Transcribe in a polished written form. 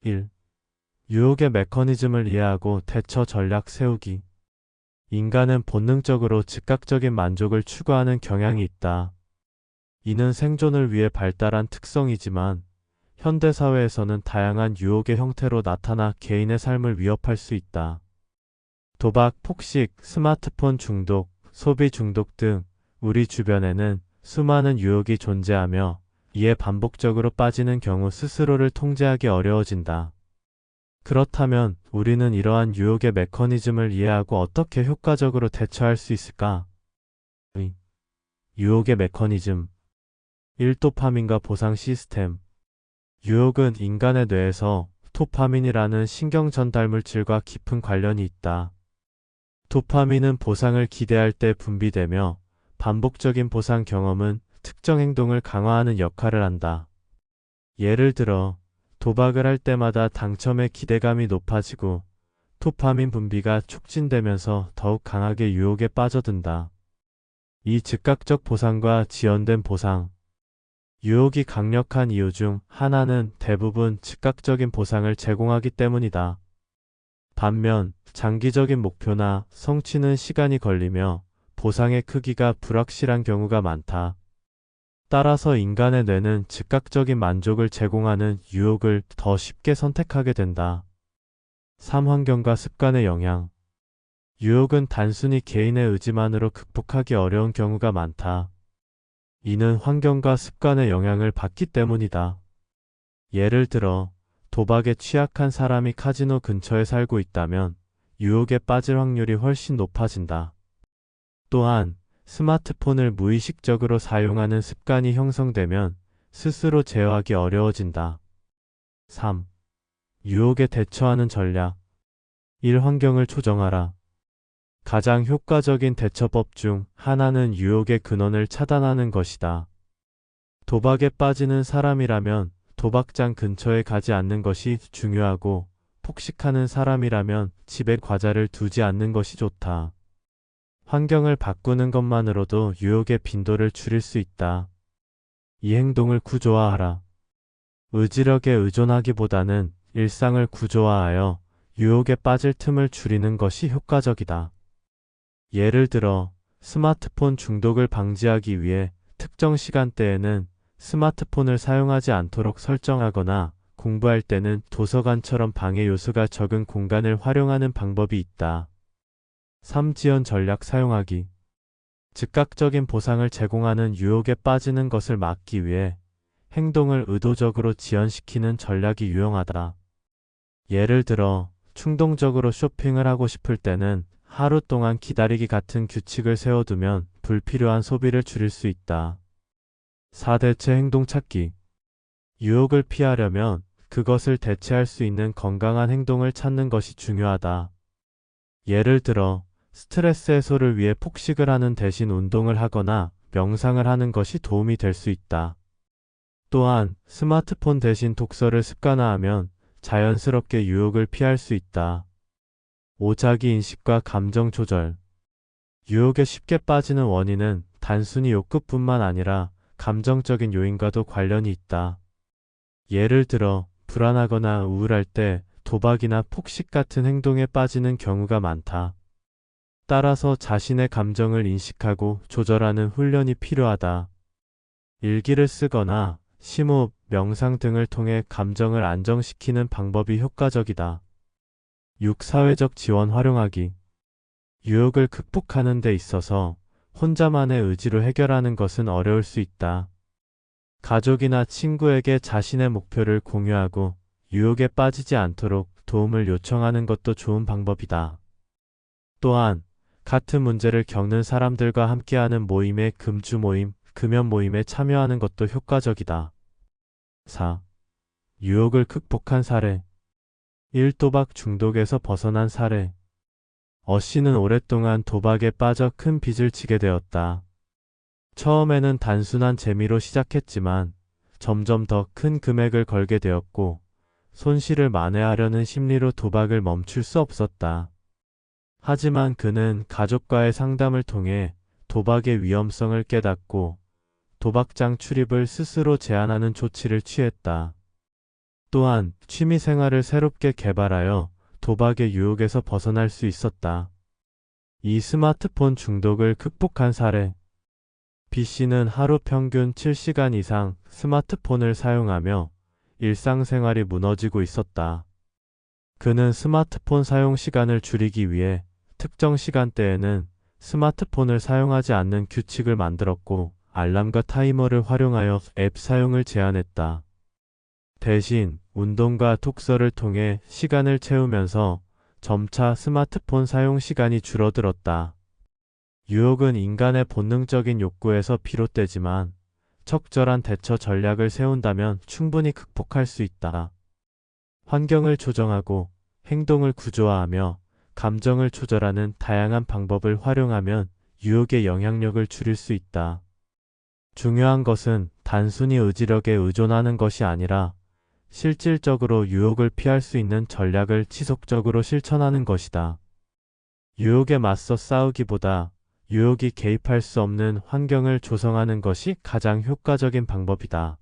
1. 유혹의 메커니즘을 이해하고 대처 전략 세우기. 인간은 본능적으로 즉각적인 만족을 추구하는 경향이 있다. 이는 생존을 위해 발달한 특성이지만 현대사회에서는 다양한 유혹의 형태로 나타나 개인의 삶을 위협할 수 있다. 도박, 폭식, 스마트폰 중독, 소비 중독 등 우리 주변에는 수많은 유혹이 존재하며 이에 반복적으로 빠지는 경우 스스로를 통제하기 어려워진다. 그렇다면 우리는 이러한 유혹의 메커니즘을 이해하고 어떻게 효과적으로 대처할 수 있을까? 유혹의 메커니즘 1. 도파민과 보상 시스템. 유혹은 인간의 뇌에서 도파민이라는 신경 전달 물질과 깊은 관련이 있다. 도파민은 보상을 기대할 때 분비되며 반복적인 보상 경험은 특정 행동을 강화하는 역할을 한다. 예를 들어 도박을 할 때마다 당첨의 기대감이 높아지고 도파민 분비가 촉진되면서 더욱 강하게 유혹에 빠져든다. 이 즉각적 보상과 지연된 보상. 유혹이 강력한 이유 중 하나는 대부분 즉각적인 보상을 제공하기 때문이다. 반면 장기적인 목표나 성취는 시간이 걸리며 보상의 크기가 불확실한 경우가 많다. 따라서 인간의 뇌는 즉각적인 만족을 제공하는 유혹을 더 쉽게 선택하게 된다. 3. 환경과 습관의 영향. 유혹은 단순히 개인의 의지만으로 극복하기 어려운 경우가 많다. 이는 환경과 습관의 영향을 받기 때문이다. 예를 들어 도박에 취약한 사람이 카지노 근처에 살고 있다면 유혹에 빠질 확률이 훨씬 높아진다. 또한 스마트폰을 무의식적으로 사용하는 습관이 형성되면 스스로 제어하기 어려워진다. 3. 유혹에 대처하는 전략. 1. 환경을 조정하라. 가장 효과적인 대처법 중 하나는 유혹의 근원을 차단하는 것이다. 도박에 빠지는 사람이라면 도박장 근처에 가지 않는 것이 중요하고 폭식하는 사람이라면 집에 과자를 두지 않는 것이 좋다. 환경을 바꾸는 것만으로도 유혹의 빈도를 줄일 수 있다. 이 행동을 구조화하라. 의지력에 의존하기보다는 일상을 구조화하여 유혹에 빠질 틈을 줄이는 것이 효과적이다. 예를 들어 스마트폰 중독을 방지하기 위해 특정 시간대에는 스마트폰을 사용하지 않도록 설정하거나 공부할 때는 도서관처럼 방해 요소가 적은 공간을 활용하는 방법이 있다. 3. 지연 전략 사용하기. 즉각적인 보상을 제공하는 유혹에 빠지는 것을 막기 위해 행동을 의도적으로 지연시키는 전략이 유용하다. 예를 들어 충동적으로 쇼핑을 하고 싶을 때는 하루 동안 기다리기 같은 규칙을 세워두면 불필요한 소비를 줄일 수 있다. 4. 대체 행동 찾기. 유혹을 피하려면 그것을 대체할 수 있는 건강한 행동을 찾는 것이 중요하다. 예를 들어 스트레스 해소를 위해 폭식을 하는 대신 운동을 하거나 명상을 하는 것이 도움이 될 수 있다. 또한 스마트폰 대신 독서를 습관화하면 자연스럽게 유혹을 피할 수 있다. 5. 자기 인식과 감정 조절. 유혹에 쉽게 빠지는 원인은 단순히 욕구뿐만 아니라 감정적인 요인과도 관련이 있다. 예를 들어 불안하거나 우울할 때 도박이나 폭식 같은 행동에 빠지는 경우가 많다. 따라서 자신의 감정을 인식하고 조절하는 훈련이 필요하다. 일기를 쓰거나 심호흡, 명상 등을 통해 감정을 안정시키는 방법이 효과적이다. 6. 사회적 지원 활용하기. 유혹을 극복하는 데 있어서 혼자만의 의지로 해결하는 것은 어려울 수 있다. 가족이나 친구에게 자신의 목표를 공유하고 유혹에 빠지지 않도록 도움을 요청하는 것도 좋은 방법이다. 또한 같은 문제를 겪는 사람들과 함께하는 모임의 금주 모임, 금연 모임에 참여하는 것도 효과적이다. 4. 유혹을 극복한 사례. 1. 도박 중독에서 벗어난 사례. 씨는 오랫동안 도박에 빠져 큰 빚을 지게 되었다. 처음에는 단순한 재미로 시작했지만 점점 더 큰 금액을 걸게 되었고 손실을 만회하려는 심리로 도박을 멈출 수 없었다. 하지만 그는 가족과의 상담을 통해 도박의 위험성을 깨닫고 도박장 출입을 스스로 제한하는 조치를 취했다. 또한 취미 생활을 새롭게 개발하여 도박의 유혹에서 벗어날 수 있었다. 이 스마트폰 중독을 극복한 사례. B씨는 하루 평균 7시간 이상 스마트폰을 사용하며 일상생활이 무너지고 있었다. 그는 스마트폰 사용 시간을 줄이기 위해 특정 시간대에는 스마트폰을 사용하지 않는 규칙을 만들었고 알람과 타이머를 활용하여 앱 사용을 제한했다. 대신 운동과 독서를 통해 시간을 채우면서 점차 스마트폰 사용 시간이 줄어들었다. 유혹은 인간의 본능적인 욕구에서 비롯되지만 적절한 대처 전략을 세운다면 충분히 극복할 수 있다. 환경을 조정하고 행동을 구조화하며 감정을 조절하는 다양한 방법을 활용하면 유혹의 영향력을 줄일 수 있다. 중요한 것은 단순히 의지력에 의존하는 것이 아니라 실질적으로 유혹을 피할 수 있는 전략을 지속적으로 실천하는 것이다. 유혹에 맞서 싸우기보다 유혹이 개입할 수 없는 환경을 조성하는 것이 가장 효과적인 방법이다.